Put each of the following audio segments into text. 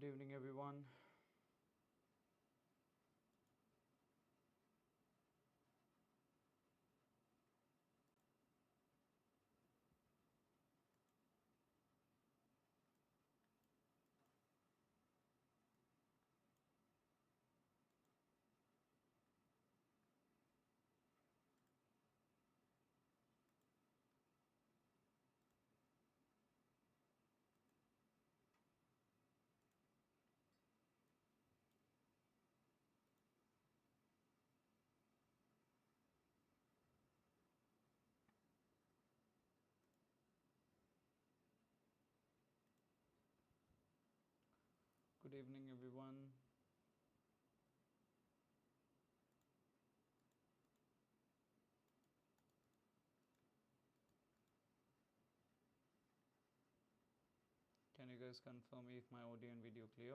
evening, everyone. Good evening, everyone. Can you guys confirm if my audio and video clear?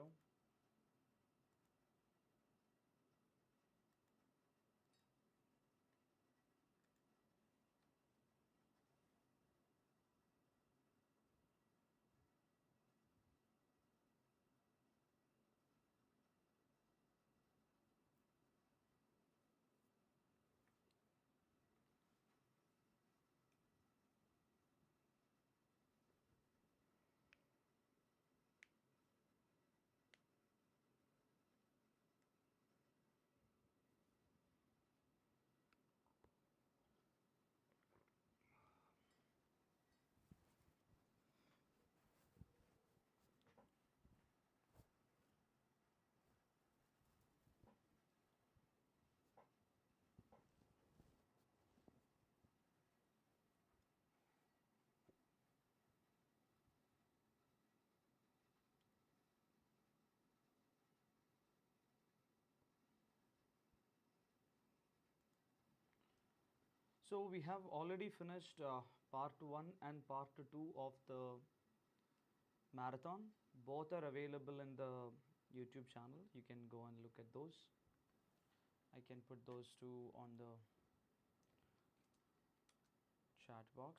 So we have already finished part 1 and part 2 of the marathon. Both are available in the YouTube channel. You can go and look at those. I can put those two on the chat box.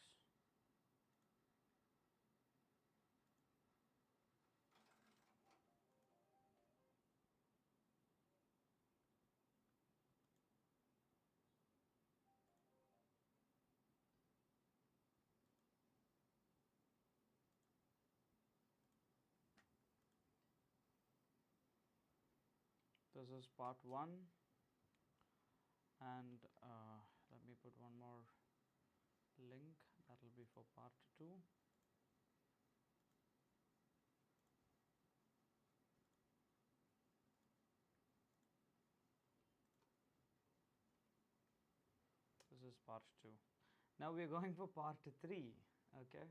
This is part 1, and let me put one more link. That will be for part 2. This is part 2. Now we are going for part 3. Okay,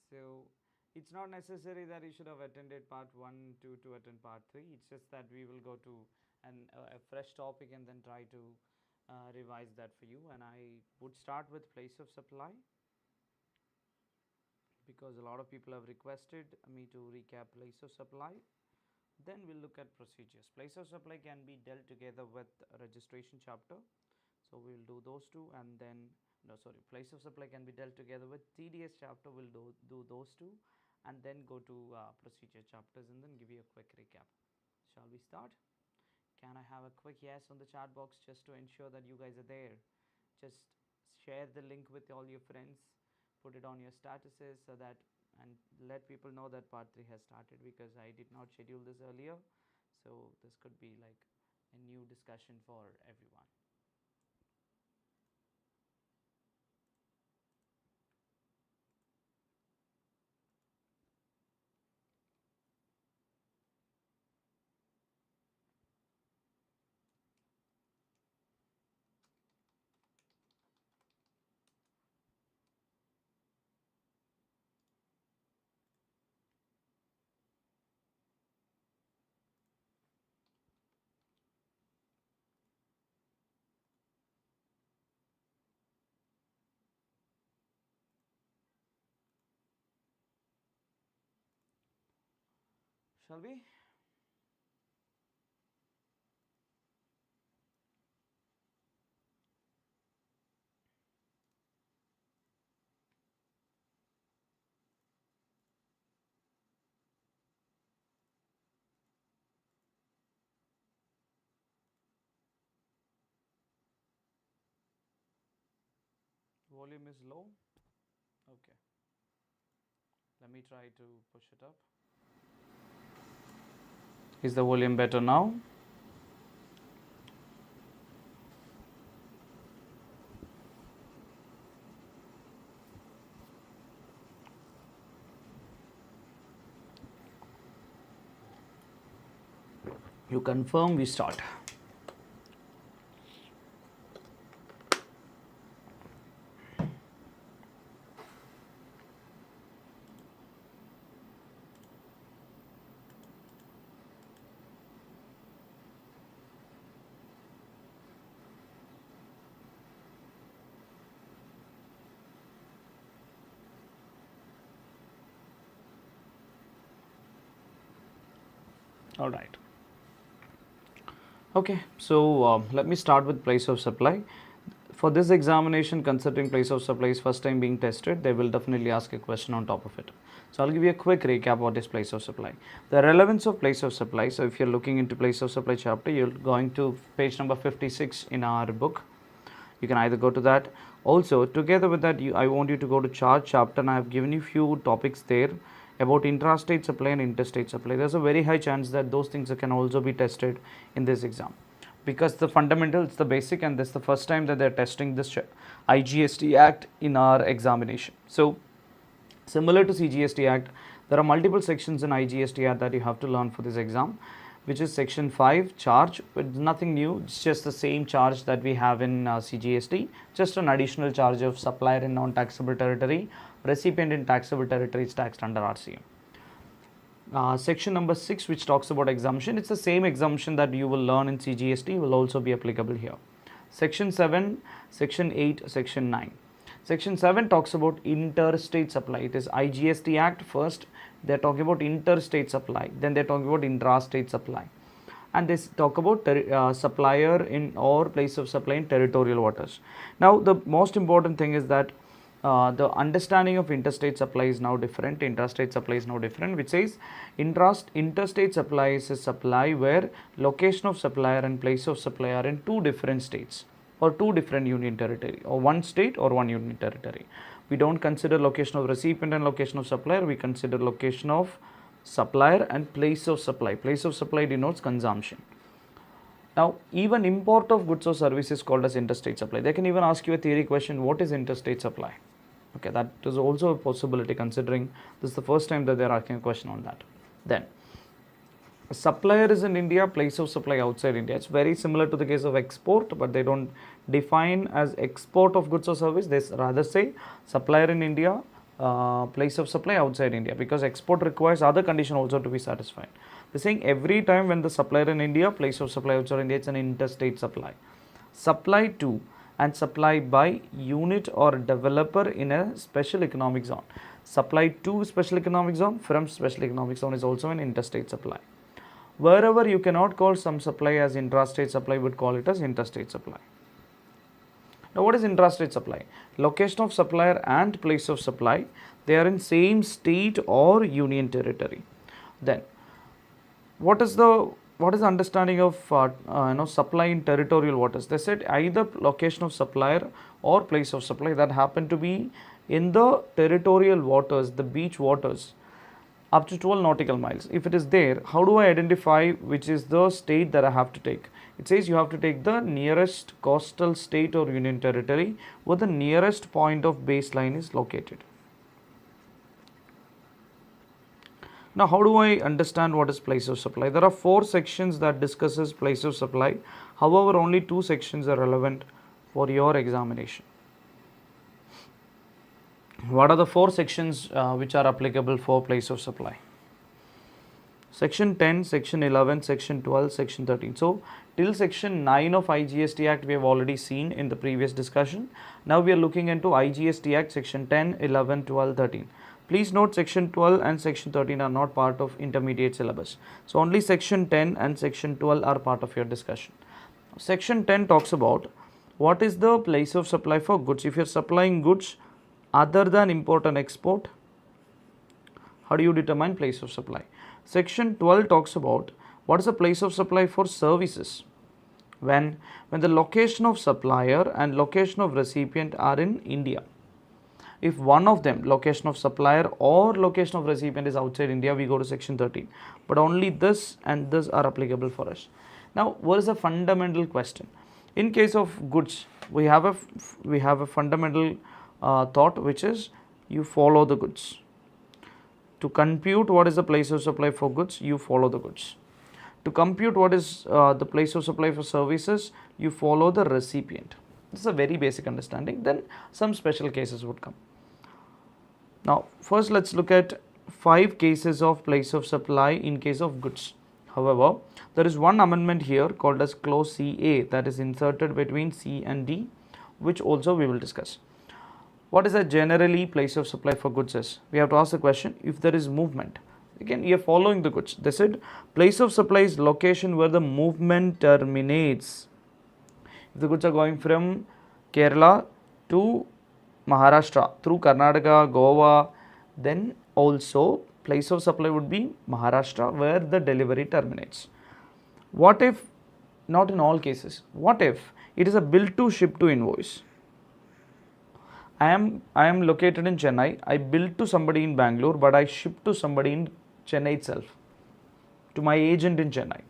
so it's not necessary that you should have attended part 1 to attend part 3. It's just that we will go to a fresh topic and then try to revise that for you. And I would start with place of supply, because a lot of people have requested me to recap place of supply. Then we'll look at procedures. Place of supply can be dealt together with registration chapter, so we'll do those two. And then place of supply can be dealt together with TDS chapter. We'll do those two, and then go to procedure chapters and then give you a quick recap. Shall we start? Can I have a quick yes on the chat box, just to ensure that you guys are there? Just share the link with all your friends, put it on your statuses, so that, and let people know that part 3 has started, because I did not schedule this earlier. So this could be like a new discussion for everyone. Shall we? volume is low. Okay, let me try to push it up. Is the volume better now? You confirm, we start. All right. Okay, so let me start with place of supply. For this examination, considering place of supply is first time being tested, they will definitely ask a question on top of it. So I'll give you a quick recap what is place of supply. The relevance of place of supply. So if you're looking into place of supply chapter, you're going to page number 56 in our book. You can either go to that. Also, together with that, I want you to go to chart chapter, and I have given you few topics there about intrastate supply and interstate supply. There's a very high chance that those things can also be tested in this exam, because the fundamental, it's the basic, and this is the first time that they're testing this IGST Act in our examination. So similar to CGST Act, there are multiple sections in IGST Act that you have to learn for this exam, which is section 5 charge, but nothing new. It's just the same charge that we have in CGST, just an additional charge of supplier in non-taxable territory, recipient in taxable territory is taxed under RCM. Section number 6, which talks about exemption, it's the same exemption that you will learn in CGST, will also be applicable here. Section 7, section 8, section 9. Section 7 talks about interstate supply. It is IGST Act first. They're talking about interstate supply. Then they're talking about intrastate supply. And they talk about supplier in or place of supply in territorial waters. Now, the most important thing is that the understanding of interstate supply is now different, intrastate supply is now different, which says interstate supply is a supply where location of supplier and place of supply are in two different states or two different union territory, or one state or one union territory. We don't consider location of recipient and location of supplier, we consider location of supplier and place of supply. Place of supply denotes consumption. Now, even import of goods or services is called as interstate supply. They can even ask you a theory question, what is interstate supply? Okay, that is also a possibility, considering this is the first time that they are asking a question on that. Then, a supplier is in India, place of supply outside India. It's very similar to the case of export, but they don't define as export of goods or service. They rather say supplier in India, place of supply outside India, because export requires other condition also to be satisfied. They're saying every time when the supplier in India, place of supply outside India, it's an interstate supply. Supply to and supply by unit or developer in a special economic zone. Supply to special economic zone from special economic zone is also an interstate supply. Wherever you cannot call some supply as intrastate supply, would call it as interstate supply. Now, what is intrastate supply? Location of supplier and place of supply, they are in same state or union territory. Then, what is the understanding of supply in territorial waters? They said either location of supplier or place of supply that happen to be in the territorial waters, the beach waters, up to 12 nautical miles. If it is there, how do I identify which is the state that I have to take? It says you have to take the nearest coastal state or union territory where the nearest point of baseline is located. Now, how do I understand what is place of supply? There are 4 sections that discusses place of supply. However, only 2 sections are relevant for your examination. What are the 4 sections which are applicable for place of supply? Section 10, Section 11, Section 12, Section 13. So, till Section 9 of IGST Act we have already seen in the previous discussion. Now, we are looking into IGST Act Section 10, 11, 12, 13. Please note Section 12 and Section 13 are not part of intermediate syllabus. So, only Section 10 and Section 12 are part of your discussion. Section 10 talks about what is the place of supply for goods. If you are supplying goods other than import and export, how do you determine place of supply? Section 12 talks about what is the place of supply for services. When the location of supplier and location of recipient are in India. If one of them, location of supplier or location of recipient, is outside India, we go to section 13. But only this and this are applicable for us. Now, what is a fundamental question? In case of goods, we have a fundamental thought, which is you follow the goods. To compute what is the place of supply for goods, you follow the goods. To compute what is the place of supply for services, you follow the recipient. This is a very basic understanding. Then some special cases would come. Now, first let's look at 5 cases of place of supply in case of goods. However, there is one amendment here called as clause CA that is inserted between C and D, which also we will discuss. What is a generally place of supply for goods is? We have to ask the question, if there is movement. Again, you are following the goods. They said place of supply is location where the movement terminates. If the goods are going from Kerala to Maharashtra through Karnataka, Goa, then also place of supply would be Maharashtra where the delivery terminates. What if, not in all cases, what if it is a bill to ship to invoice? I am located in Chennai, I bill to somebody in Bangalore, but I ship to somebody in Chennai itself, to my agent in Chennai.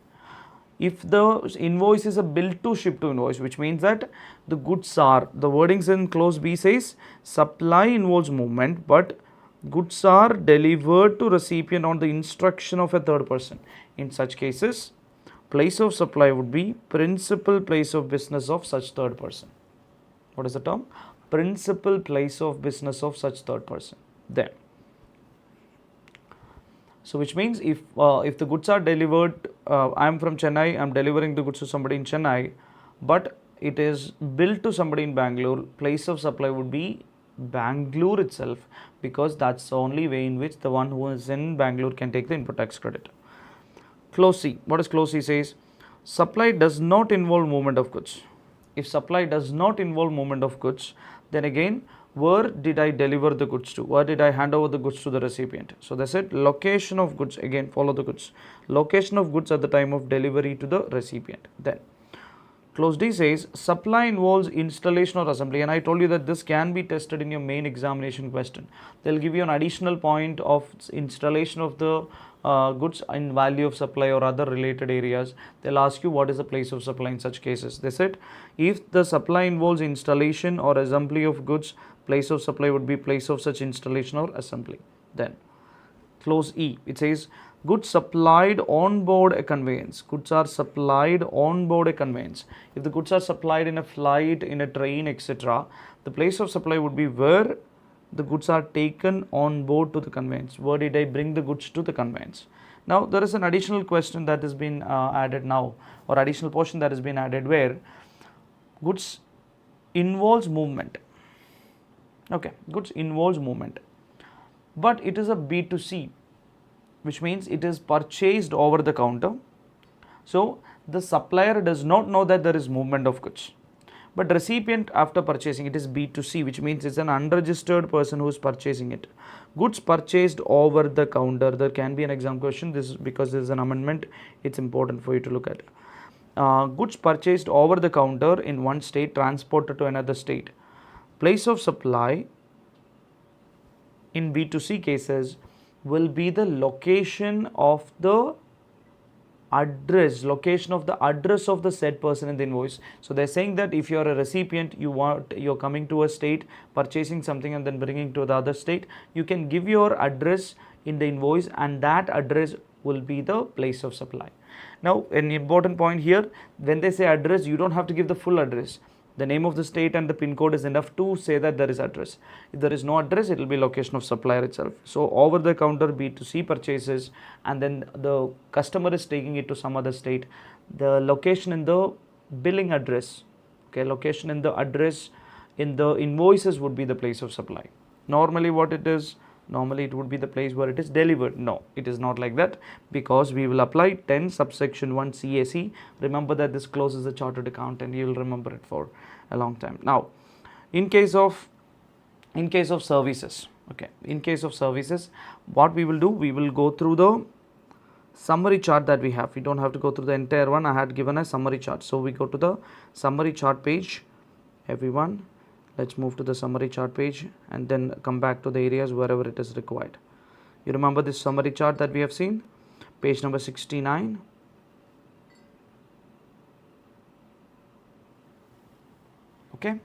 If the invoice is a bill to ship to invoice, which means that the goods are, the wordings in clause B says supply involves movement, but goods are delivered to recipient on the instruction of a third person. In such cases, place of supply would be principal place of business of such third person. What is the term? Principal place of business of such third person. There. So which means if the goods are delivered, I am from Chennai, I am delivering the goods to somebody in Chennai, but it is billed to somebody in Bangalore, place of supply would be Bangalore itself, because that's the only way in which the one who is in Bangalore can take the input tax credit. Clause C. What does clause C says? Supply does not involve movement of goods. If supply does not involve movement of goods, then again, where did I deliver the goods to? Where did I hand over the goods to the recipient? So they said location of goods, again follow the goods. Location of goods at the time of delivery to the recipient. Then clause D says supply involves installation or assembly, and I told you that this can be tested in your main examination question. They'll give you an additional point of installation of the goods in value of supply or other related areas. They'll ask you what is the place of supply in such cases. They said if the supply involves installation or assembly of goods, place of supply would be place of such installation or assembly. Then clause E, it says goods supplied on board a conveyance. Goods are supplied on board a conveyance. If the goods are supplied in a flight, in a train, etc., the place of supply would be where the goods are taken on board to the conveyance. Where did I bring the goods to the conveyance? Now, there is an additional question that has been added now, or additional portion that has been added where goods involves movement. Okay, goods involves movement, but it is a B2C, which means it is purchased over the counter. So the supplier does not know that there is movement of goods, but recipient after purchasing it is B2C, which means it's an unregistered person who is purchasing it. Goods purchased over the counter, there can be an exam question. This is because there is an amendment, it's important for you to look at. Goods purchased over the counter in one state transported to another state. Place of supply in B2C cases will be the location of the address, location of the address of the said person in the invoice. So they're saying that if you're a recipient, you're coming to a state, purchasing something and then bringing to the other state, you can give your address in the invoice and that address will be the place of supply. Now, an important point here, when they say address, you don't have to give the full address. The name of the state and the pin code is enough to say that there is address. If there is no address, it will be location of supplier itself. So over the counter B2C purchases and then the customer is taking it to some other state. The location in the billing address, okay, location in the address in the invoices would be the place of supply. Normally what it is, normally it would be the place where it is delivered. No, it is not like that, because we will apply 10 subsection 1 CAC. Remember that this clause is a chartered accountant, you will remember it for a long time. Now, in case of services, okay, in case of services, what we will do, we will go through the summary chart that we have. We don't have to go through the entire one. I had given a summary chart. So we go to the summary chart page. Everyone, Let's move to the summary chart page and then come back to the areas wherever it is required. You remember this summary chart that we have seen? Page number 69. Okay.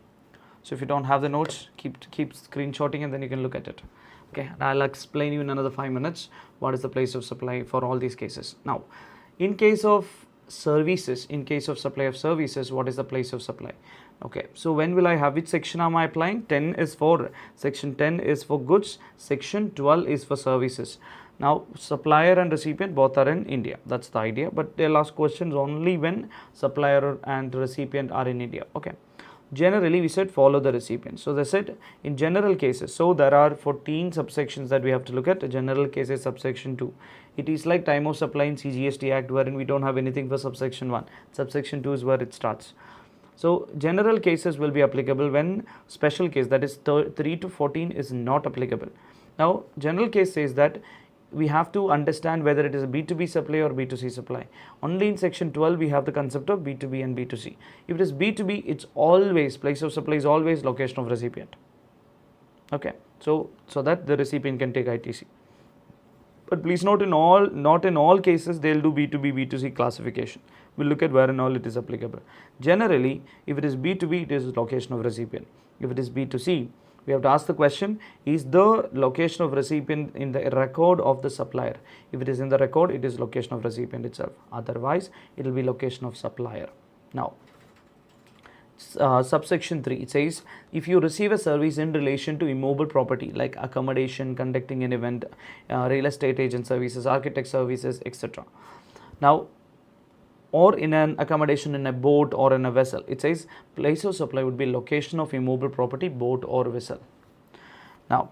So if you don't have the notes, keep screenshotting and then you can look at it. Okay, and I'll explain you in another 5 minutes what is the place of supply for all these cases. Now, in case of services, in case of supply of services, what is the place of supply? Okay, so when will I have, which section am I applying? 10 is for, section 10 is for goods, section 12 is for services. Now, supplier and recipient both are in India. That's the idea, but they'll ask questions only when supplier and recipient are in India. Okay. Generally, we said follow the recipient. So, they said in general cases, so there are 14 subsections that we have to look at. General cases subsection 2. It is like time of supply in CGST Act, wherein we don't have anything for subsection 1. Subsection 2 is where it starts. So, general cases will be applicable when special case, that is 3 to 14 is not applicable. Now, general case says that we have to understand whether it is a B2B supply or B2C supply. Only in section 12 we have the concept of B2B and B2C. If it is B2B, it's always, place of supply is always location of recipient. Okay, so that the recipient can take ITC. But please note, not in all cases they will do B2B, B2C classification. We'll look at where and all it is applicable. Generally, if it is B2B, it is location of recipient. If it is B2C, we have to ask the question, is the location of recipient in the record of the supplier? If it is in the record, it is location of recipient itself. Otherwise, it will be location of supplier. Now, subsection 3, it says, if you receive a service in relation to immobile property like accommodation, conducting an event, real estate agent services, architect services, etc. Now, or in an accommodation in a boat or in a vessel, it says place of supply would be location of immobile property, boat or vessel. Now,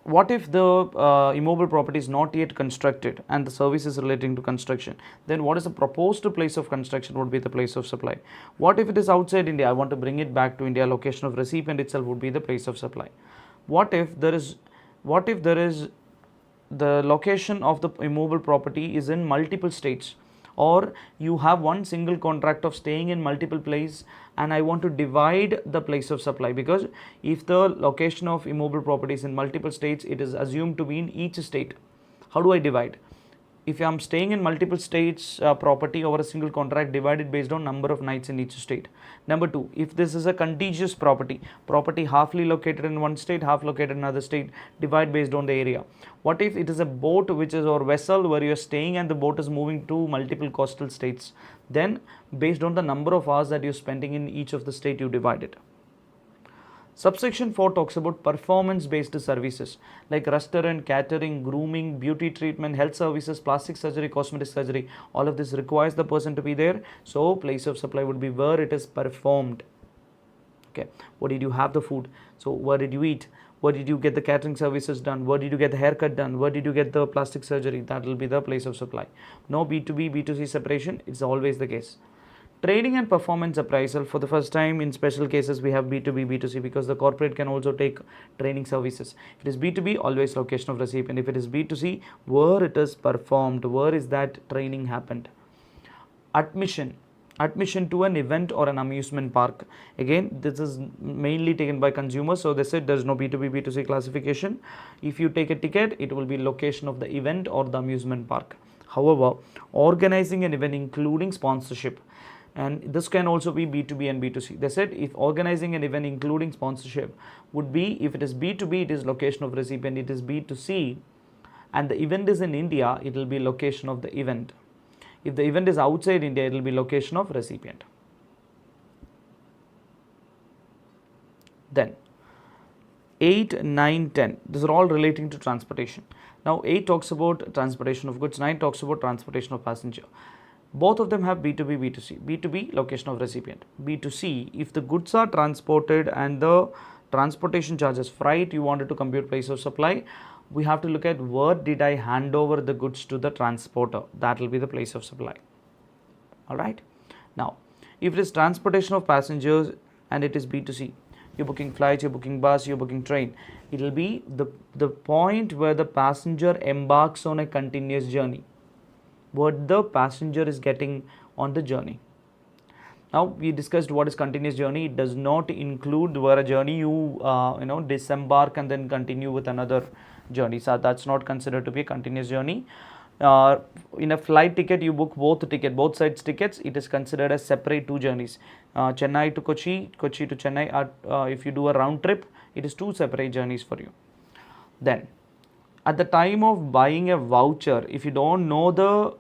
what if the immobile property is not yet constructed and the service is relating to construction? Then what is the proposed place of construction would be the place of supply. What if it is outside India? I want to bring it back to India. Location of recipient itself would be the place of supply. What if there is the location of the immobile property is in multiple states, or you have one single contract of staying in multiple places and I want to divide the place of supply, because if the location of immobile property is in multiple states, it is assumed to be in each state. How do I divide? If I am staying in multiple states, property over a single contract, divided based on number of nights in each state. Number 2, if this is a contiguous property halfly located in one state, half located in another state, divide based on the area. What if it is a boat which is, or vessel where you are staying and the boat is moving to multiple coastal states? Then based on the number of hours that you are spending in each of the state, you divide it. Subsection 4 talks about performance-based services like restaurant, catering, grooming, beauty treatment, health services, plastic surgery, cosmetic surgery. All of this requires the person to be there. So, place of supply would be where it is performed. Okay, what did you have the food? So, where did you eat? Where did you get the catering services done? Where did you get the haircut done? Where did you get the plastic surgery? That will be the place of supply. No B2B, B2C separation. It's always the case. Training and performance appraisal, for the first time in special cases we have B2B, B2C, because the corporate can also take training services. If it is B2B, always location of recipient. If it is B2C, where it is performed, where is that training happened. Admission to an event or an amusement park. Again, this is mainly taken by consumers, so they said there is no B2B, B2C classification. If you take a ticket, it will be location of the event or the amusement park. However, organizing an event including sponsorship, and this can also be B2B and B2C. They said if organizing an event including sponsorship would be, if it is B2B, it is location of recipient. It is B2C and the event is in India, it will be location of the event. If the event is outside India, it will be location of recipient. Then 8, 9, 10, these are all relating to transportation. Now 8 talks about transportation of goods, 9 talks about transportation of passenger. Both of them have B2B, B2C. B2B, location of recipient. B2C, if the goods are transported and the transportation charges, freight, you wanted to compute place of supply, we have to look at where did I hand over the goods to the transporter. That will be the place of supply. Alright. Now, if it is transportation of passengers and it is B2C, you're booking flights, you're booking bus, you're booking train, it will be the point where the passenger embarks on a continuous journey, what the passenger is getting on the journey. Now we discussed what is continuous journey. It does not include where a journey you disembark and then continue with another journey. So that's not considered to be a continuous journey. In a flight ticket, you book both sides tickets. It is considered as separate two journeys. Chennai to Kochi, Kochi to Chennai. If you do a round trip, it is two separate journeys for you. Then, at the time of buying a voucher, if you don't know the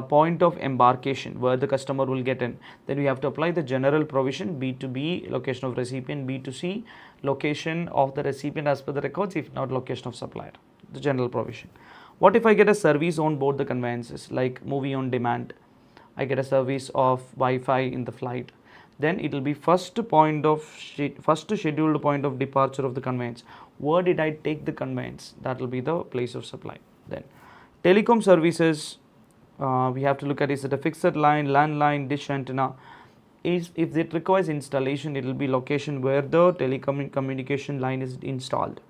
point of embarkation where the customer will get in, then we have to apply the general provision B2B, location of recipient, B2C, location of the recipient as per the records, if not location of supplier, the general provision. What if I get a service on board the conveyances, like movie on demand? I get a service of Wi-Fi in the flight. Then it will be first scheduled point of departure of the conveyance. Where did I take the conveyance? That will be the place of supply. Then telecom services, we have to look at, is it a fixed line, landline, dish antenna? If it requires installation, it will be location where the telecommunication line is installed.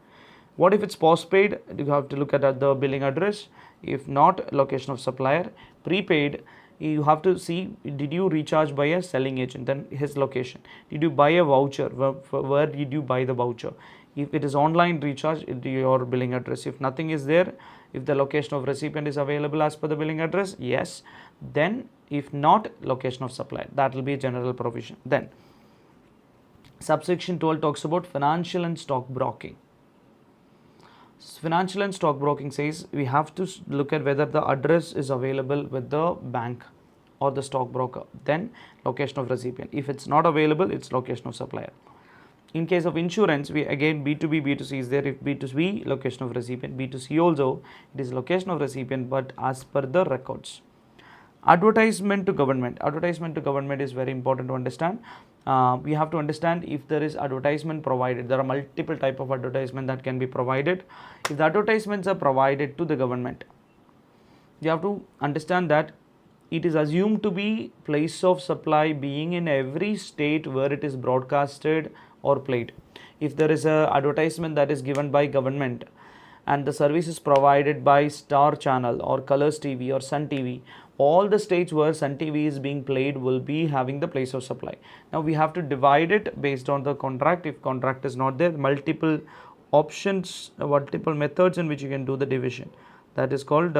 What if it's postpaid? You have to look at the billing address. If not, location of supplier. Prepaid, you have to see, did you recharge by a selling agent, then his location. Did you buy a voucher? Where did you buy the voucher? If it is online recharge, your billing address. If nothing is there, if the location of recipient is available as per the billing address, yes. Then if not, location of supplier. That will be a general provision. Then subsection 12 talks about financial and stock broking. Financial and stock broking says we have to look at whether the address is available with the bank or the stockbroker. Then location of recipient. If it's not available, it's location of supplier. In case of insurance, we again B2B, B2C is there. If B2B, location of recipient. B2C also, it is location of recipient, but as per the records. Advertisement to government. Advertisement to government is very important to understand. We have to understand if there is advertisement provided. There are multiple type of advertisement that can be provided. If the advertisements are provided to the government, you have to understand that it is assumed to be place of supply being in every state where it is broadcasted or played. If there is a advertisement that is given by government and the service is provided by Star Channel or Colors TV or Sun TV, all the states where Sun TV is being played will be having the place of supply. Now we have to divide it based on the contract. If contract is not there, multiple options, multiple methods in which you can do the division. That is called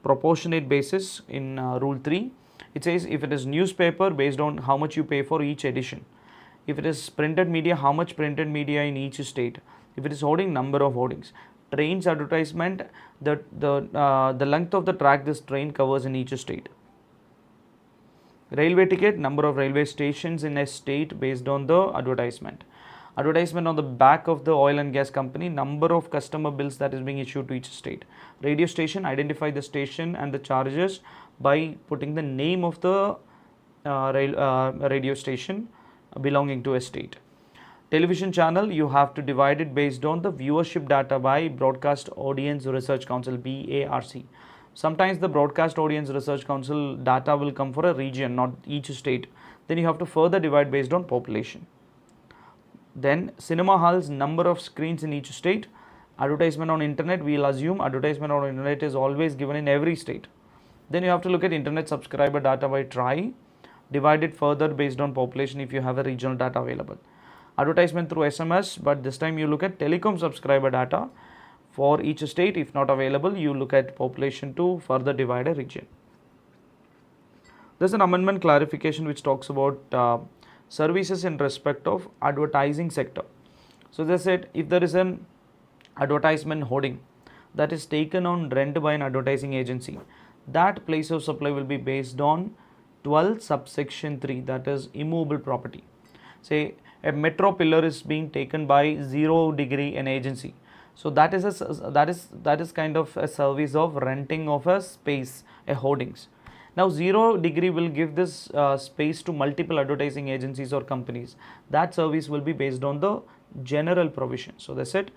proportionate basis in rule 3. It says if it is newspaper, based on how much you pay for each edition. If it is printed media, how much printed media in each state. If it is hoarding, number of hoardings. Trains advertisement, the length of the track this train covers in each state. Railway ticket, number of railway stations in a state based on the advertisement. Advertisement on the back of the oil and gas company, number of customer bills that is being issued to each state. Radio station, identify the station and the charges by putting the name of the radio station belonging to a state. Television channel, you have to divide it based on the viewership data by Broadcast Audience Research Council, BARC. Sometimes the Broadcast Audience Research Council data will come for a region, not each state. Then you have to further divide based on population. Then cinema halls, number of screens in each state. Advertisement on internet, we will assume advertisement on internet is always given in every state. Then you have to look at internet subscriber data by TRI, divide it further based on population if you have a regional data available. Advertisement through SMS, but this time you look at telecom subscriber data for each state. If not available, you look at population to further divide a region. There is an amendment clarification which talks about services in respect of advertising sector. So they said if there is an advertisement hoarding that is taken on rent by an advertising agency, that place of supply will be based on 12 subsection 3, that is immovable property. Say a metro pillar is being taken by 0 degree an agency. So that is kind of a service of renting of a space, a hoardings. Now 0 degree will give this space to multiple advertising agencies or companies. That service will be based on the general provision. So they said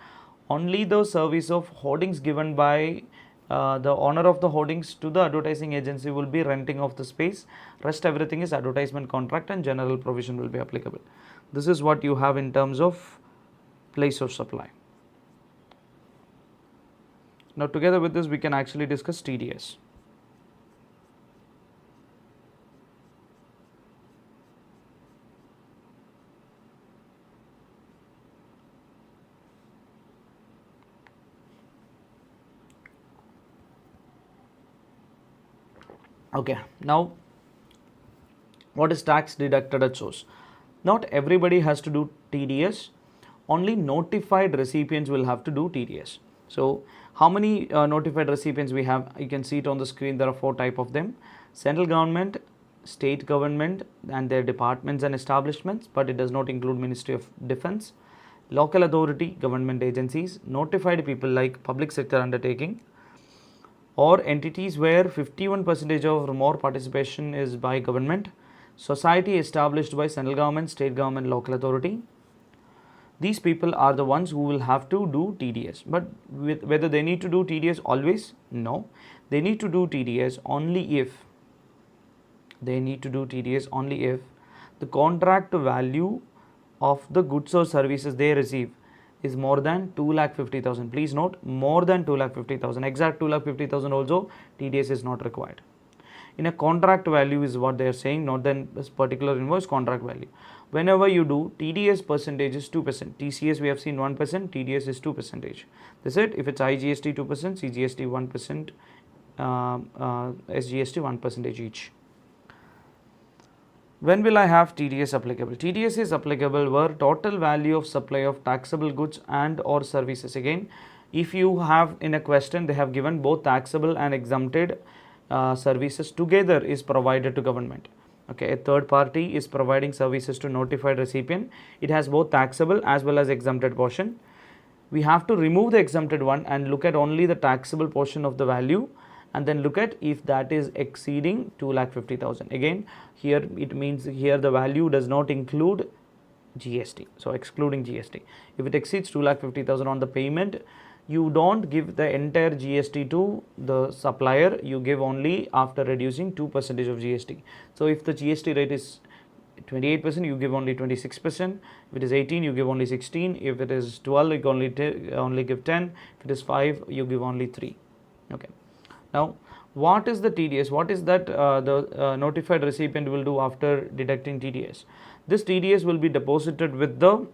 only the service of hoardings given by the owner of the hoardings to the advertising agency will be renting of the space. Rest everything is advertisement contract and general provision will be applicable. This is what you have in terms of place of supply. Now together with this we can actually discuss TDS. Okay, now what is tax deducted at source? Not everybody has to do TDS, only notified recipients will have to do TDS. So how many notified recipients we have? You can see it on the screen. There are 4 types of them: central government, state government and their departments and establishments, but it does not include Ministry of Defense, local authority, government agencies, notified people like public sector undertaking, or entities where 51% or more participation is by government, society established by central government, state government, local authority. These people are the ones who will have to do TDS. But whether they need to do TDS always? No. They need to do TDS only if the contract value of the goods or services they receive is more than 2,50,000. Please note, more than 2,50,000. Exact 2,50,000 also TDS is not required. In a contract value is what they are saying, not then this particular invoice contract value. Whenever you do, TDS percentage is 2%. TCS we have seen 1%, TDS is 2%. That's it. If it's IGST 2%, CGST 1%, SGST 1% each. When will I have TDS applicable? TDS is applicable where total value of supply of taxable goods and or services. Again, if you have in a question, they have given both taxable and exempted services together is provided to government. Okay, a third party is providing services to notified recipient. It has both taxable as well as exempted portion. We have to remove the exempted one and look at only the taxable portion of the value, and then look at if that is exceeding 2,50,000. Again, here it means here the value does not include GST. So excluding GST. If it exceeds 2,50,000 on the payment, you don't give the entire GST to the supplier. You give only after reducing 2% of GST. So if the GST rate is 28%, you give only 26%. If it is 18, you give only 16. If it is 12, you only give 10. If it is 5, you give only 3. Okay. Now, what is the TDS? What is that the notified recipient will do after deducting TDS? This TDS will be deposited with the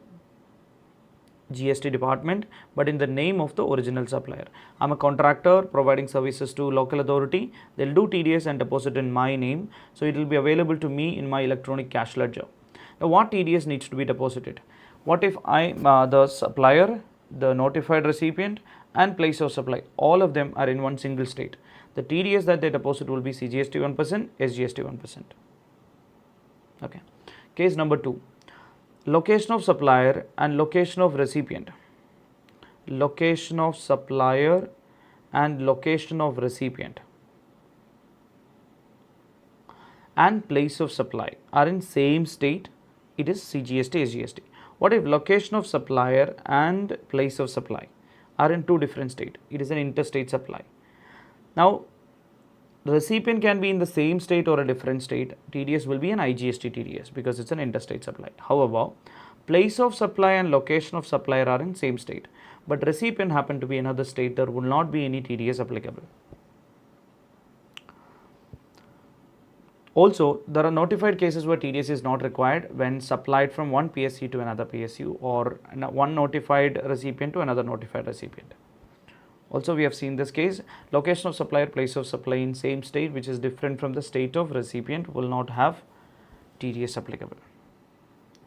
GST department, but in the name of the original supplier. I'm a contractor providing services to local authority. They'll do TDS and deposit in my name. So it will be available to me in my electronic cash ledger. Now, what TDS needs to be deposited? What if I the supplier, the notified recipient and place of supply, all of them are in one single state? The TDS that they deposit will be CGST 1%, SGST 1%. Okay. Case number 2. Location of supplier and location of recipient. Location of supplier and location of recipient and place of supply are in same state. It is CGST, SGST. What if location of supplier and place of supply are in 2 different states? It is an interstate supply. Now, the recipient can be in the same state or a different state. TDS will be an IGST TDS because it's an interstate supply. However, place of supply and location of supplier are in same state, but recipient happen to be another state. There will not be any TDS applicable. Also, there are notified cases where TDS is not required when supplied from one PSU to another PSU, or one notified recipient to another notified recipient. Also, we have seen this case, location of supplier, place of supply in same state which is different from the state of recipient will not have TDS applicable.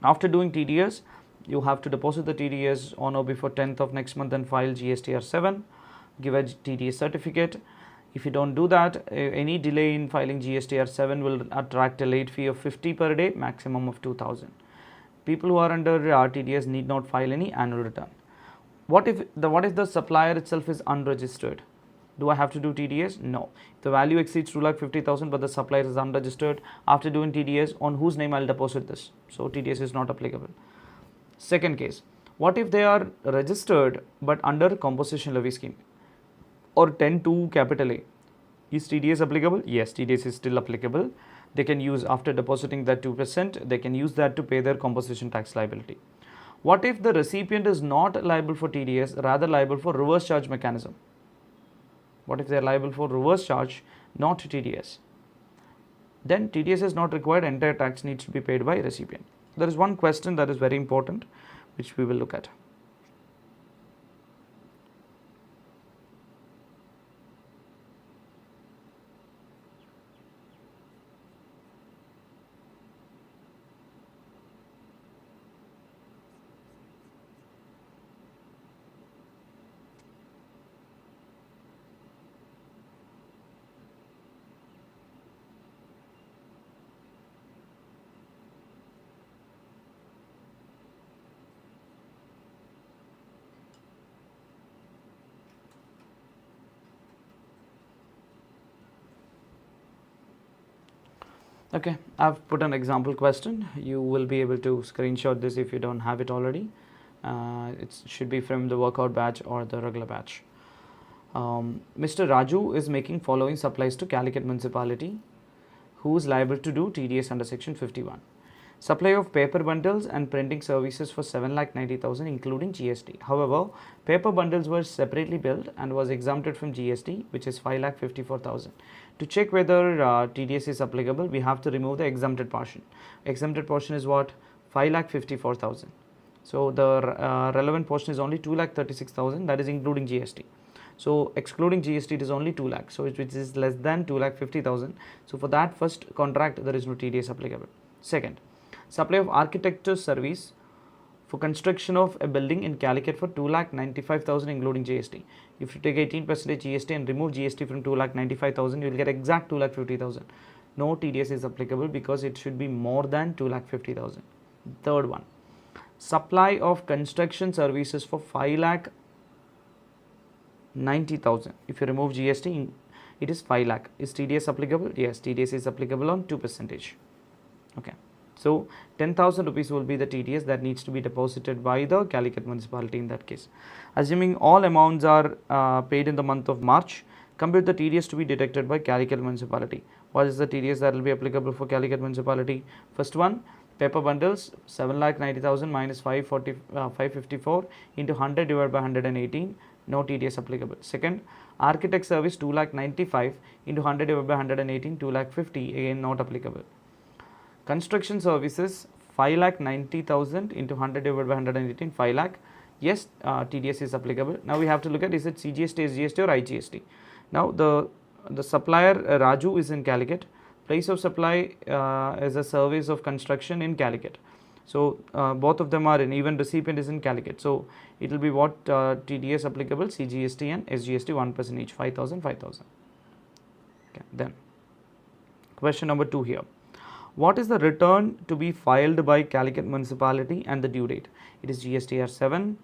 After doing TDS, you have to deposit the TDS on or before 10th of next month and file GSTR 7, give a TDS certificate. If you don't do that, any delay in filing GSTR 7 will attract a late fee of 50 per day, maximum of 2,000. People who are under TDS need not file any annual return. What if the supplier itself is unregistered? Do I have to do TDS? No. If the value exceeds 2,50,000 but the supplier is unregistered, after doing TDS, on whose name I'll deposit this? So TDS is not applicable. Second case, what if they are registered but under composition levy scheme or 10(2) capital A? Is TDS applicable? Yes, TDS is still applicable. They can use, after depositing that 2%, they can use that to pay their composition tax liability. What if the recipient is not liable for TDS, rather liable for reverse charge mechanism? What if they are liable for reverse charge, not TDS? Then TDS is not required, entire tax needs to be paid by recipient. There is one question that is very important which we will look at. Okay, I've put an example question. You will be able to screenshot this if you don't have it already. It should be from the workout batch or the regular batch. Mr. Raju is making following supplies to Calicut municipality, who is liable to do TDS under section 51. Supply of paper bundles and printing services for 7,90,000 including GST. However, paper bundles were separately billed and was exempted from GST, which is 5,54,000. To check whether TDS is applicable, we have to remove the exempted portion. Exempted portion is what? 5,54,000. So the relevant portion is only 2,36,000, that is including GST. So excluding GST it is only 2 lakh, so which is less than 2,50,000. So for that first contract there is no TDS applicable. Second, supply of architecture service for construction of a building in Calicut for 2,95,000 including GST. If you take 18% GST and remove GST from 2,95,000, you will get exact 2,50,000. No TDS is applicable because it should be more than 2,50,000. Third one, supply of construction services for 5,90,000. If you remove GST, it is 5 lakh. Is TDS applicable? Yes, TDS is applicable on 2%. Okay. So 10,000 rupees will be the TDS that needs to be deposited by the Calicut municipality in that case. Assuming all amounts are paid in the month of March, compute the TDS to be deducted by Calicut municipality. What is the TDS that will be applicable for Calicut municipality? First one, paper bundles 7,90,000 minus 554 into 100 divided by 118, no TDS applicable. Second, architect service 2,95,000 into 100 divided by 118, 2,50,000, again not applicable. Construction services 5,90,000 into 100 divided by 118, 5 lakh. Yes, TDS is applicable. Now we have to look at, is it CGST, SGST or IGST. Now the supplier Raju is in Calicut. Place of supply is a service of construction in Calicut. So both of them are in, even recipient is in Calicut. So it will be what TDS applicable, CGST and SGST 1% each, 5,000, 5,000. Okay, then question number 2 here. What is the return to be filed by Calicut municipality and the due date? It is GSTR 7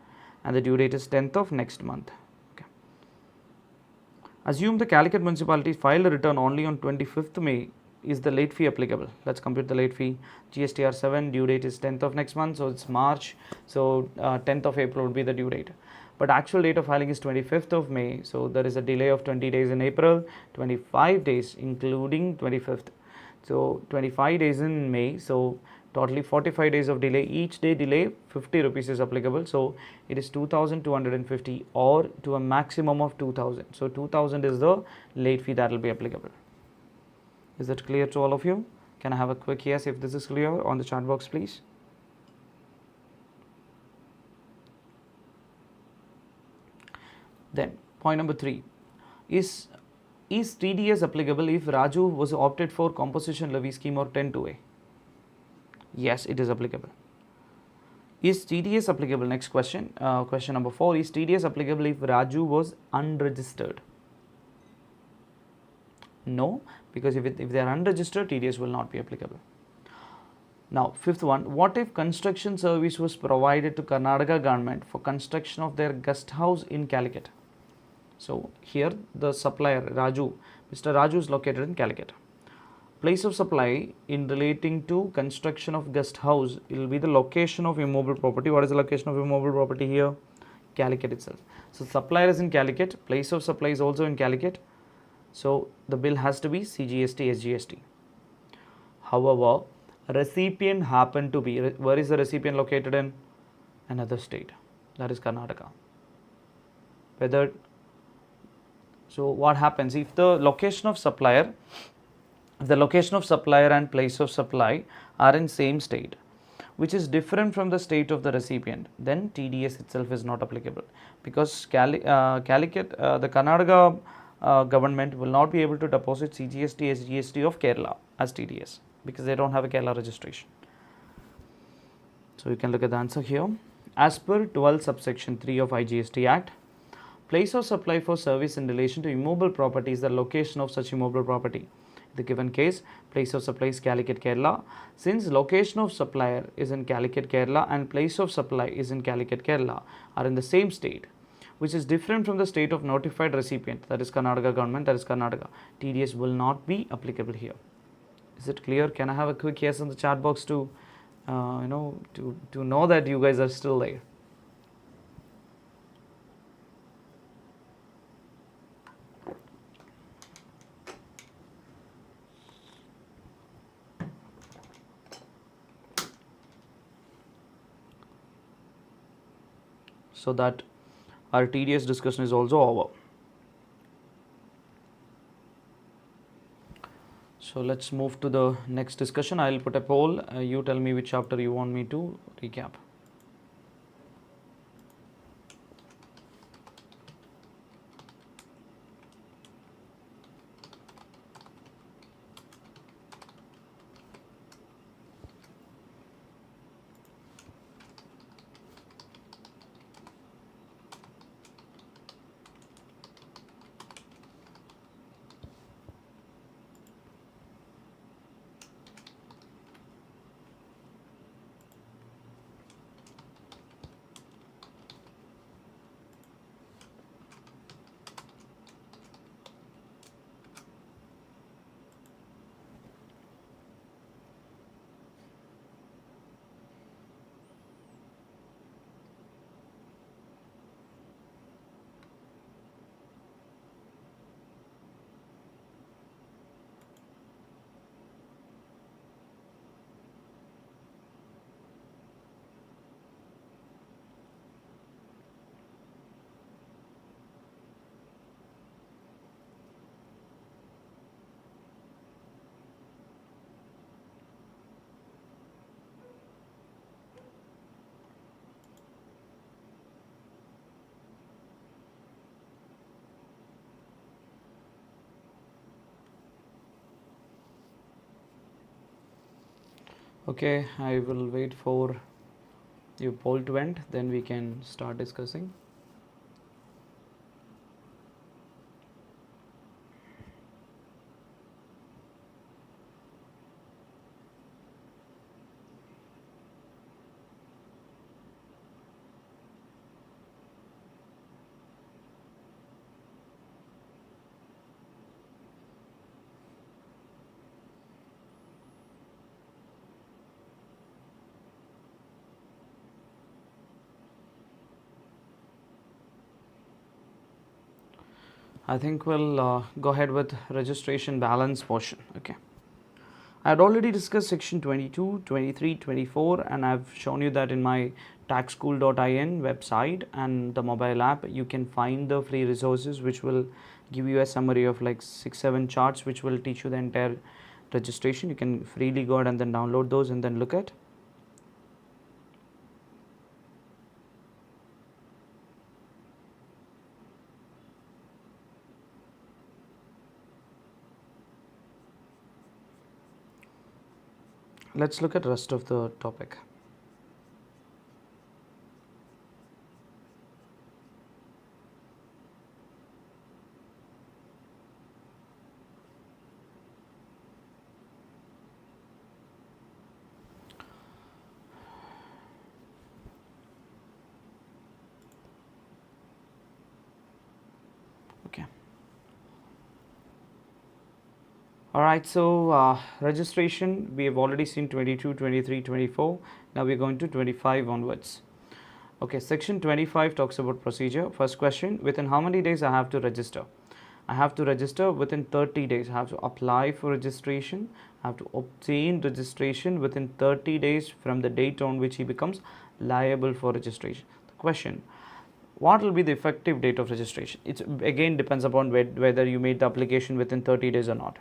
and the due date is 10th of next month. Okay. Assume the Calicut municipality filed a return only on 25th May. Is the late fee applicable? Let's compute the late fee. GSTR 7 due date is 10th of next month, so it's March. So 10th of April would be the due date. But actual date of filing is 25th of May. So there is a delay of 20 days in April, 25 days including 25th. So 25 days in May, so totally 45 days of delay. Each day delay 50 rupees is applicable, so it is 2,250 or to a maximum of 2,000. So 2,000 is the late fee that will be applicable. Is that clear to all of you? Can I have a quick yes if this is clear on the chat box, please? Then point number 3 is TDS applicable if Raju was opted for composition levy scheme or 10-2A? Yes, it is applicable. Is TDS applicable? Next question, question number 4, is TDS applicable if Raju was unregistered? No, because if they are unregistered, TDS will not be applicable. Now, fifth one, what if construction service was provided to Karnataka government for construction of their guest house in Calicut? So here the supplier Raju, Mr. Raju is located in Calicut. Place of supply in relating to construction of guest house, it will be the location of immobile property. What is the location of immobile property here? Calicut itself. So supplier is in Calicut, place of supply is also in Calicut. So the bill has to be CGST, SGST. However, recipient happened to be, where is the recipient located in? Another state, that is Karnataka. So what happens if the location of supplier, and place of supply are in same state, which is different from the state of the recipient, then TDS itself is not applicable, because the Karnataka government will not be able to deposit CGST, SGST of Kerala as TDS because they don't have a Kerala registration. So you can look at the answer here. As per 12 subsection 3 of IGST Act, place of supply for service in relation to immobile property is the location of such immobile property. In the given case, place of supply is Calicut, Kerala. Since location of supplier is in Calicut, Kerala and place of supply is in Calicut, Kerala are in the same state, which is different from the state of notified recipient, that is Karnataka government, that is Karnataka, TDS will not be applicable here. Is it clear? Can I have a quick yes in the chat box to to know that you guys are still there? So that our TDS discussion is also over. So let's move to the next discussion. I'll put a poll. You tell me which chapter you want me to recap. Okay, I will wait for your poll to end, then we can start discussing. I think we'll go ahead with registration balance portion. Okay. I had already discussed section 22, 23, 24, and I've shown you that in my taxschool.in website and the mobile app. You can find the free resources which will give you a summary of like 6-7 charts which will teach you the entire registration. You can freely go ahead and then download those and then look at. Let's look at rest of the topic. Okay. Alright, so registration, we have already seen 22, 23, 24. Now we're going to 25 onwards. Okay, section 25 talks about procedure. First question, within how many days I have to register? I have to register within 30 days. I have to apply for registration. I have to obtain registration within 30 days from the date on which he becomes liable for registration. The question, what will be the effective date of registration? It again depends upon whether you made the application within 30 days or not.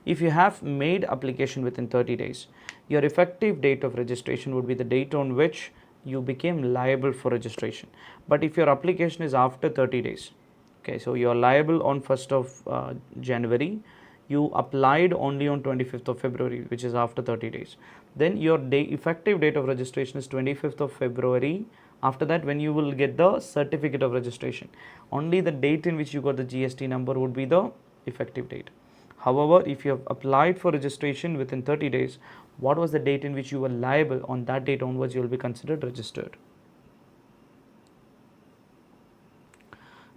If you have made application within 30 days, your effective date of registration would be the date on which you became liable for registration. But if your application is after 30 days, okay, so you are liable on 1st of January, you applied only on 25th of February, which is after 30 days. Then your effective date of registration is 25th of February. After that, when you will get the certificate of registration, only the date in which you got the GST number would be the effective date. However, if you have applied for registration within 30 days, what was the date in which you were liable? On that date onwards, you will be considered registered.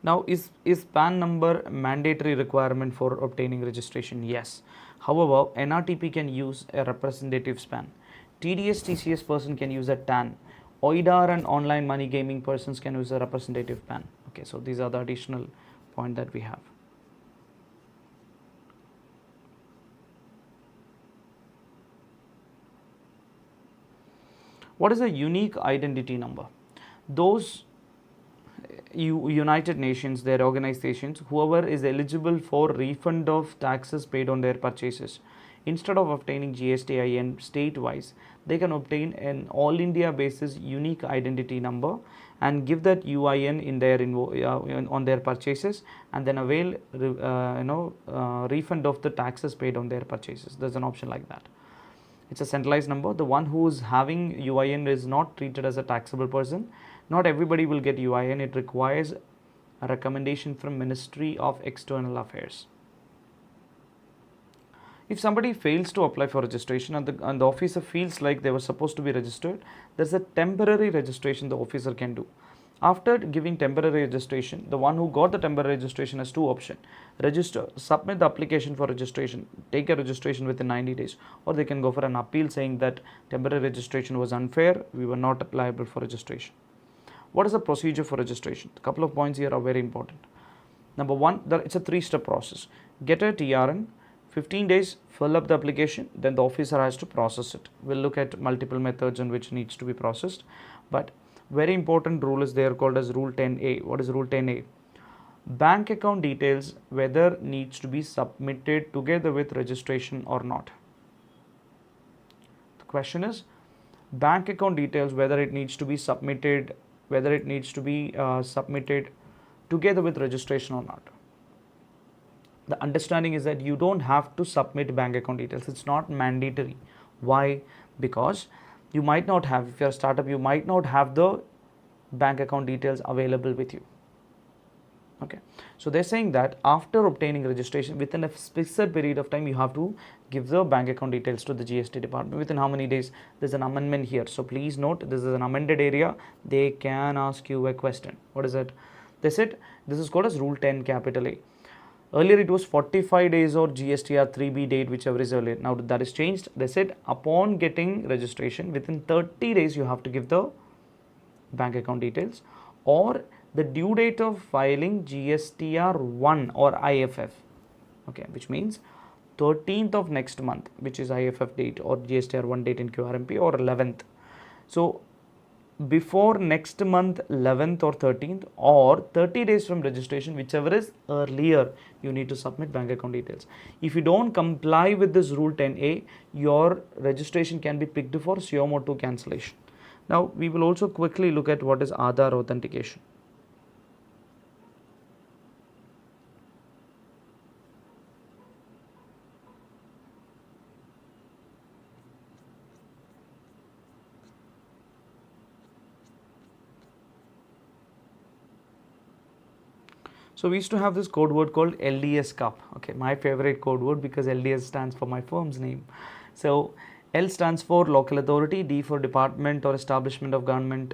Now, is PAN number mandatory requirement for obtaining registration? Yes. However, NRTP can use a representative span. TDS TCS person can use a TAN. OIDAR and online money gaming persons can use a representative PAN. Okay, so these are the additional point that we have. What is a unique identity number? Those United Nations, their organizations, whoever is eligible for refund of taxes paid on their purchases, instead of obtaining GSTIN state-wise, they can obtain an all India basis unique identity number and give that UIN in their on their purchases, and then avail refund of the taxes paid on their purchases. There's an option like that. It's a centralized number. The one who is having UIN is not treated as a taxable person. Not everybody will get UIN. It requires a recommendation from Ministry of External Affairs. If somebody fails to apply for registration and the officer feels like they were supposed to be registered, there's a temporary registration the officer can do. After giving temporary registration, the one who got the temporary registration has two options: register, submit the application for registration, take a registration within 90 days, or they can go for an appeal saying that temporary registration was unfair, we were not liable for registration. What is the procedure for registration? A couple of points here are very important. Number one, it's a three-step process. Get a TRN, 15 days, fill up the application, then the officer has to process it. We'll look at multiple methods in which needs to be processed, but very important rule is there called as Rule 10A. What is Rule 10A? Bank account details whether needs to be submitted together with registration or not. The question is bank account details whether it needs to be submitted, submitted together with registration or not. The understanding is that you don't have to submit bank account details. It's not mandatory. Why? Because you might not have, if you're a startup, you might not have the bank account details available with you. Okay, so they're saying that after obtaining registration, within a specific period of time, you have to give the bank account details to the GST department. Within how many days? There's an amendment here. So please note, this is an amended area. They can ask you a question. What is it? They said this is called as Rule 10 capital A. Earlier it was 45 days or GSTR 3B date, whichever is earlier. Now that is changed. They said upon getting registration, within 30 days you have to give the bank account details, or the due date of filing GSTR 1 or IFF, okay, which means 13th of next month, which is IFF date, or GSTR 1 date in QRMP, or 11th. So before next month 11th or 13th, or 30 days from registration, whichever is earlier, you need to submit bank account details. If you don't comply with this Rule 10A, your registration can be picked for suo motu cancellation. Now we will also quickly look at what is Aadhaar authentication. So we used to have this code word called LDS cup. Okay, my favorite code word, because LDS stands for my firm's name. So L stands for local authority, D for department or establishment of government,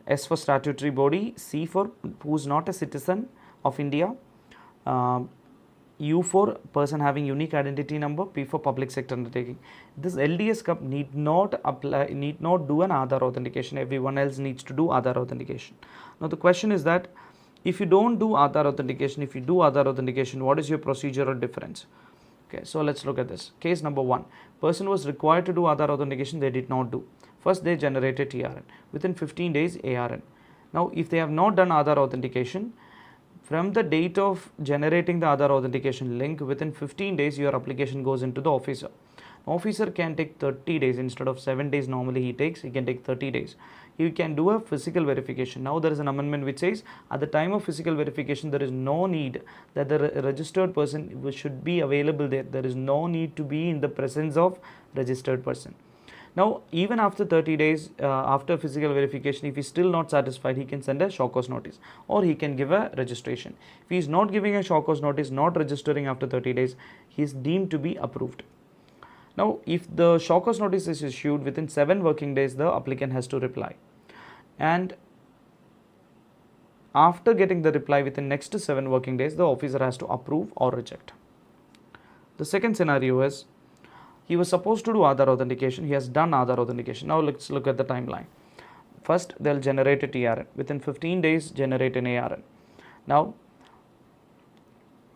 S for statutory body, C for who is not a citizen of India, U for person having unique identity number, P for public sector undertaking. This LDS cup need not do an Aadhaar authentication. Everyone else needs to do Aadhaar authentication. Now the question is that if you don't do Aadhaar authentication, if you do Aadhaar authentication, what is your procedural difference? Okay, so let's look at this. Case number 1. Person was required to do Aadhaar authentication, they did not do. First, they generated TRN. Within 15 days, ARN. Now, if they have not done Aadhaar authentication, from the date of generating the Aadhaar authentication link, within 15 days, your application goes into the officer. Officer can take 30 days instead of 7 days normally he takes, he can take 30 days. He can do a physical verification. Now there is an amendment which says at the time of physical verification, there is no need that the registered person should be available there. There is no need to be in the presence of registered person. Now even after 30 days, after physical verification, if he is still not satisfied, he can send a show cause notice, or he can give a registration. If he is not giving a show cause notice, not registering after 30 days, he is deemed to be approved. Now, if the show cause notice is issued within 7 working days, the applicant has to reply. And after getting the reply within next 7 working days, the officer has to approve or reject. The second scenario is he was supposed to do Aadhaar authentication. He has done Aadhaar authentication. Now let's look at the timeline. First, they'll generate a TRN. Within 15 days, generate an ARN. Now,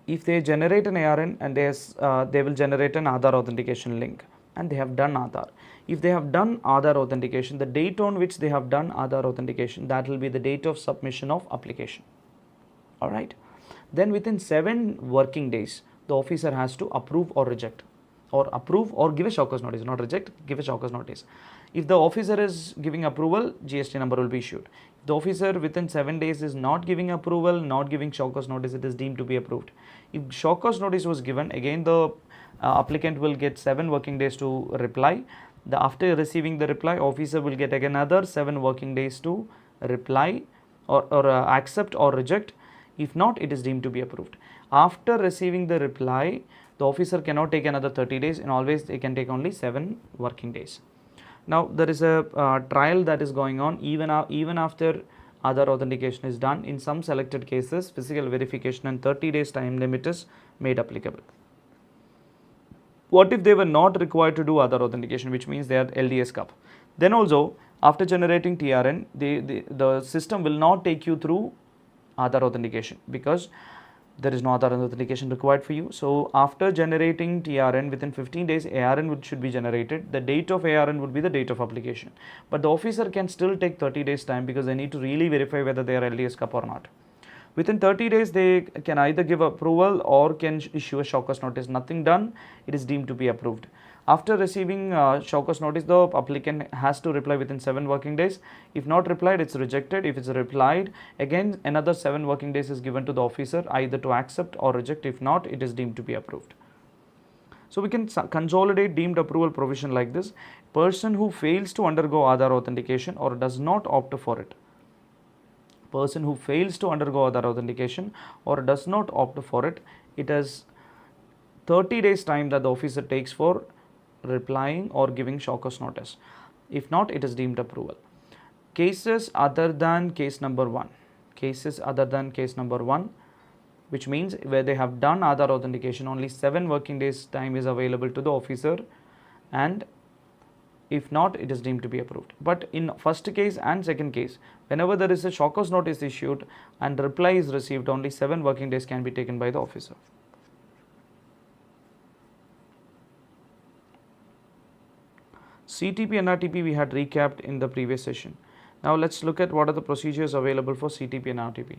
if they generate an ARN and they will generate an Aadhaar authentication link, and they have done Aadhaar. If they have done Aadhaar authentication, the date on which they have done Aadhaar authentication, that will be the date of submission of application. Alright. Then within 7 working days, the officer has to approve or reject, or approve or give a show cause notice, not reject, give a show cause notice. If the officer is giving approval, GST number will be issued. If the officer within 7 days is not giving approval, not giving show cause notice, it is deemed to be approved. If show cause notice was given, again the applicant will get 7 working days to reply. After receiving the reply, officer will get again another 7 working days to reply or accept or reject. If not, it is deemed to be approved. After receiving the reply, the officer cannot take another 30 days, and always they can take only 7 working days. Now there is a trial that is going on even after Aadhaar authentication is done. In some selected cases, physical verification and 30 days time limit is made applicable. What if they were not required to do Aadhaar authentication, which means they are LDS cup? Then also, after generating TRN, the system will not take you through Aadhaar authentication because there is no Aadhaar authentication required for you. So after generating TRN, within 15 days ARN should be generated. The date of ARN would be the date of application, but the officer can still take 30 days time because they need to really verify whether they are LDS cup or not. Within 30 days they can either give approval or can issue a show cause notice. Nothing done, it is deemed to be approved. After receiving show cause notice, the applicant has to reply within 7 working days. If not replied, it's rejected. If it's replied, again another 7 working days is given to the officer either to accept or reject. If not, it is deemed to be approved. So we can consolidate deemed approval provision like this. Person who fails to undergo Aadhaar authentication or does not opt for it. Person who fails to undergo Aadhaar authentication or does not opt for it, it is 30 days time that the officer takes for replying or giving show cause notice. If not, it is deemed approval. Cases other than case number 1. Cases other than case number 1, which means where they have done Aadhaar authentication, only 7 working days time is available to the officer, and if not, it is deemed to be approved. But in first case and second case, whenever there is a show cause notice issued and reply is received, only 7 working days can be taken by the officer. CTP and RTP we had recapped in the previous session. Now let's look at what are the procedures available for CTP and RTP.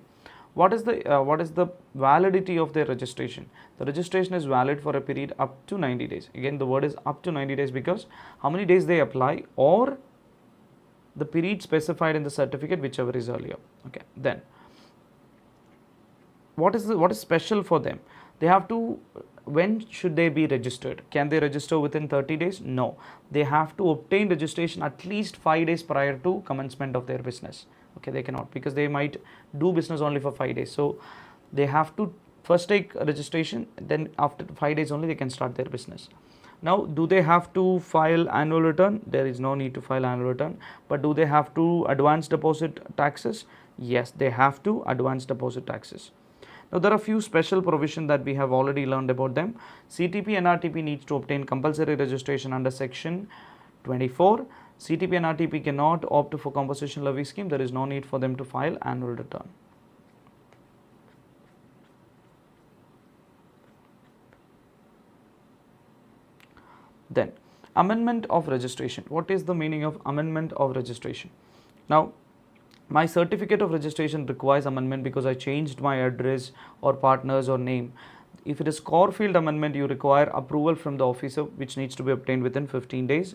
What is the validity of their registration? The registration is valid for a period up to 90 days. Again, the word is up to 90 days because how many days they apply or the period specified in the certificate, whichever is earlier. Okay. Then what is special for them? They have to, when should they be registered? Can they register within 30 days? No. They have to obtain registration at least 5 days prior to commencement of their business. Okay, they cannot because they might do business only for 5 days. So they have to first take registration, then after 5 days only they can start their business. Now, do they have to file annual return? There is no need to file annual return. But do they have to advance deposit taxes? Yes, they have to advance deposit taxes. Now, there are few special provisions that we have already learned about them. CTP and RTP needs to obtain compulsory registration under section 24. CTP and RTP cannot opt for compensation levy scheme. There is no need for them to file annual return. Then, amendment of registration. What is the meaning of amendment of registration? Now, my certificate of registration requires amendment because I changed my address or partners or name. If it is core field amendment, you require approval from the officer, which needs to be obtained within 15 days.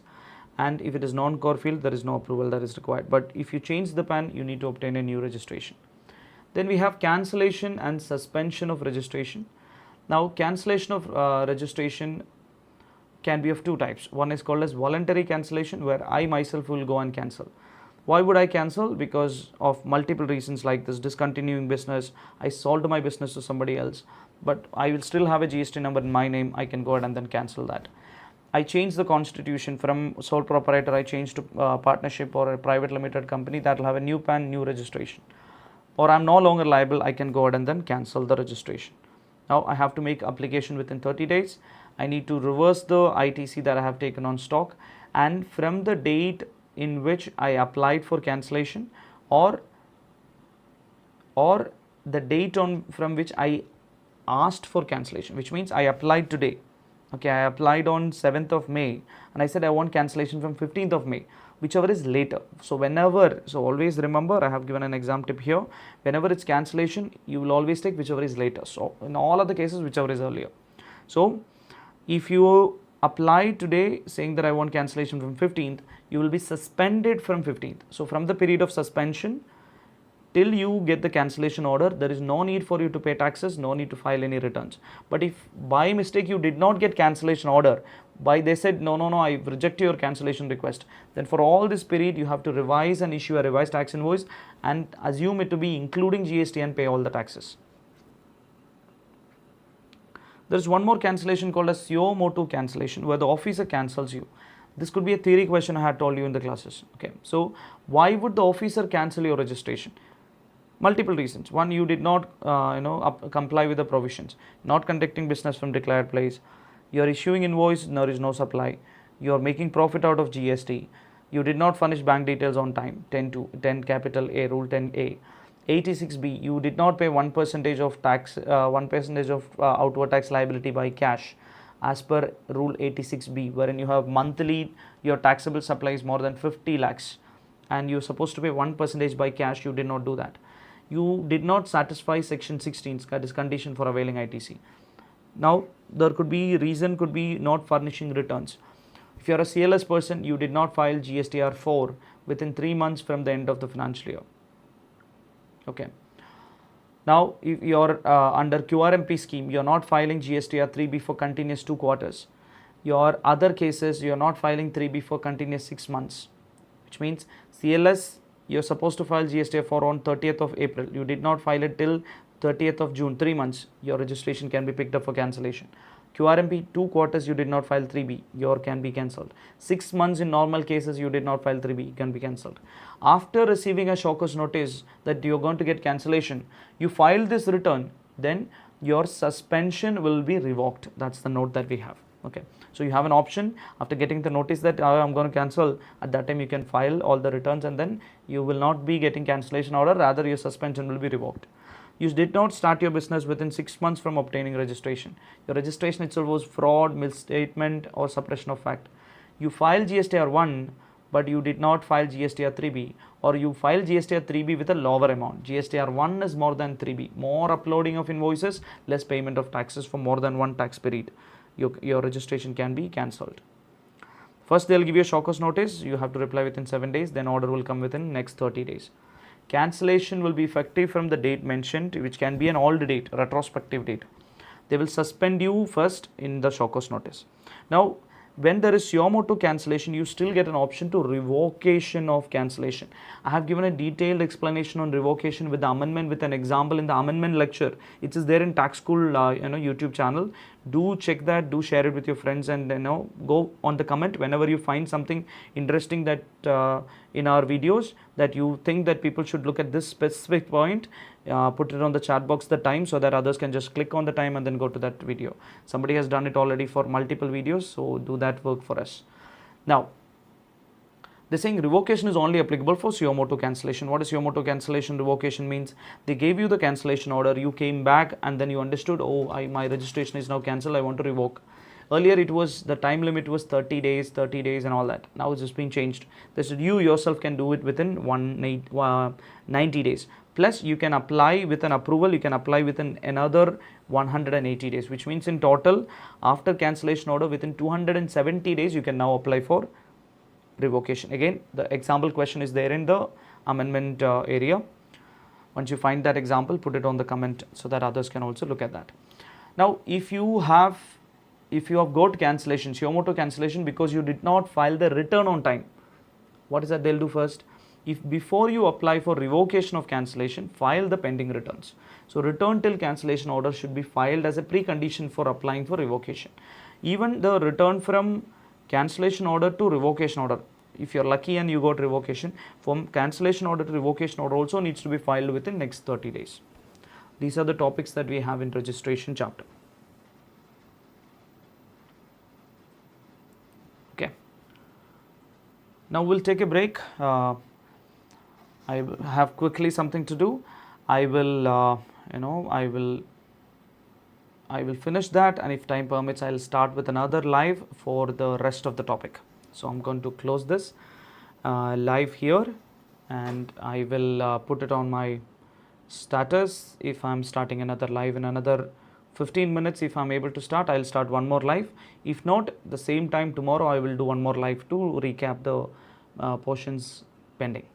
And if it is non-core field, there is no approval that is required. But if you change the PAN, you need to obtain a new registration. Then we have cancellation and suspension of registration. Now, cancellation of registration can be of 2 types. One is called as voluntary cancellation, where I myself will go and cancel. Why would I cancel? Because of multiple reasons like this: discontinuing business, I sold my business to somebody else, but I will still have a GST number in my name. I can go ahead and then cancel that. I change the constitution from sole proprietor, I change to partnership or a private limited company, that will have a new PAN, new registration. Or I am no longer liable, I can go ahead and then cancel the registration. Now I have to make application within 30 days. I need to reverse the ITC that I have taken on stock, and from the date in which I applied for cancellation, or the date from which I asked for cancellation, which means I applied today. Okay, I applied on 7th of May and I said I want cancellation from 15th of May, whichever is later. So whenever, so always remember, I have given an exam tip here. Whenever it's cancellation, you will always take whichever is later. So in all other cases, whichever is earlier. So if you apply today saying that I want cancellation from 15th, you will be suspended from 15th. So from the period of suspension till you get the cancellation order, there is no need for you to pay taxes, no need to file any returns. But if by mistake you did not get cancellation order, they said no, I reject your cancellation request, then for all this period you have to revise and issue a revised tax invoice and assume it to be including GST and pay all the taxes. There is one more cancellation called as suo motu cancellation, where the officer cancels you. This could be a theory question I had told you in the classes. Okay, so why would the officer cancel your registration? Multiple reasons. One, you did not comply with the provisions, not conducting business from declared place, you are issuing invoice, there is no supply, you are making profit out of GST, you did not furnish bank details on time, 10 capital A, rule 10A. 86B, you did not pay 1% of tax, 1% of outward tax liability by cash as per rule 86B, wherein you have monthly, your taxable supply is more than 50 lakhs and you're supposed to pay 1% by cash. You did not do that. You did not satisfy section 16, that is condition for availing ITC. Now there could be reason, could be not furnishing returns. If you are a CLS person, you did not file GSTR 4 within 3 months from the end of the financial year. Okay. Now if you are under QRMP scheme, you are not filing GSTR 3B for continuous 2 quarters. Your other cases, you are not filing 3B for continuous 6 months, which means CLS, you are supposed to file GSTR 4 on 30th of April. You did not file it till 30th of June, 3 months. Your registration can be picked up for cancellation. QRMP 2 quarters, you did not file 3B, your can be cancelled. 6 months in normal cases, you did not file 3B, can be cancelled. After receiving a shockers notice that you are going to get cancellation, you file this return, then your suspension will be revoked. That's the note that we have. Okay, so you have an option after getting the notice that I'm going to cancel. At that time you can file all the returns and then you will not be getting cancellation order, rather your suspension will be revoked. You did not start your business within 6 months from obtaining registration. Your registration itself was fraud, misstatement or suppression of fact. You filed GSTR 1 but you did not file GSTR 3B, or you filed GSTR 3B with a lower amount. GSTR 1 is more than 3B. More uploading of invoices, less payment of taxes for more than one tax period. Your registration can be cancelled. First they will give you a shockers notice, you have to reply within 7 days, then order will come within next 30 days. Cancellation will be effective from the date mentioned, which can be an old date, retrospective date. They will suspend you first in the shockers notice. Now when there is suo motu cancellation, you still get an option to revocation of cancellation. I have given a detailed explanation on revocation with the amendment with an example in the amendment lecture. It is there in Tax School YouTube channel. Do check that, do share it with your friends, and go on the comment whenever you find something interesting that in our videos that you think that people should look at this specific point. Put it on the chat box the time so that others can just click on the time and then go to that video. Somebody has done it already for multiple videos, so do that work for us. Now they're saying revocation is only applicable for suo motu cancellation. What is suo motu cancellation? Revocation means they gave you the cancellation order, you came back and then you understood, oh, my registration is now cancelled, I want to revoke. Earlier it was, the time limit was 30 days and all that. Now it's just been changed. They said you yourself can do it within 90 days. Plus you can apply with an approval, you can apply within another 180 days, which means in total after cancellation order within 270 days you can now apply for revocation. Again, the example question is there in the amendment area. Once you find that example, put it on the comment so that others can also look at that. Now if you have got cancellation, suo motu cancellation, because you did not file the return on time, what is that they'll do first? If before you apply for revocation of cancellation, file the pending returns. So return till cancellation order should be filed as a precondition for applying for revocation. Even the return from cancellation order to revocation order, if you're lucky and you got revocation, from cancellation order to revocation order also needs to be filed within next 30 days. These are the topics that we have in registration chapter. Okay. Now we'll take a break. I have quickly something to do. I will, I will finish that, and if time permits, I'll start with another live for the rest of the topic. So I'm going to close this live here, and I will put it on my status. If I'm starting another live in another 15 minutes, if I'm able to start, I'll start one more live. If not, the same time tomorrow, I will do one more live to recap the portions pending.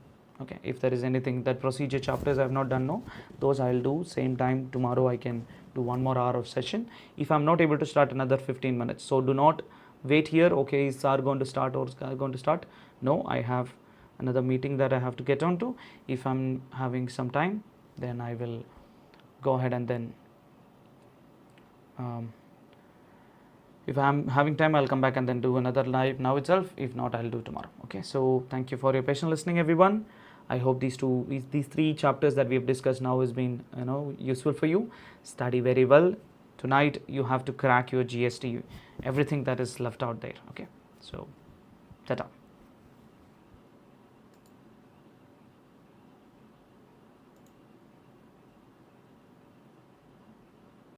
Okay, if there is anything that procedure chapters I have not done, no, those I'll do same time tomorrow. I can do 1 more hour of session if I'm not able to start another 15 minutes. So do not wait here. Okay, is Sar going to start or is Sar going to start? No, I have another meeting that I have to get on to. If I'm having some time, then I will go ahead and then if I'm having time, I'll come back and then do another live now itself. If not, I'll do tomorrow. Okay, so thank you for your patient listening, everyone. I hope these 3 chapters that we have discussed now has been useful for you. Study very well. Tonight you have to crack your GST, everything that is left out there. Okay, so ta-ta.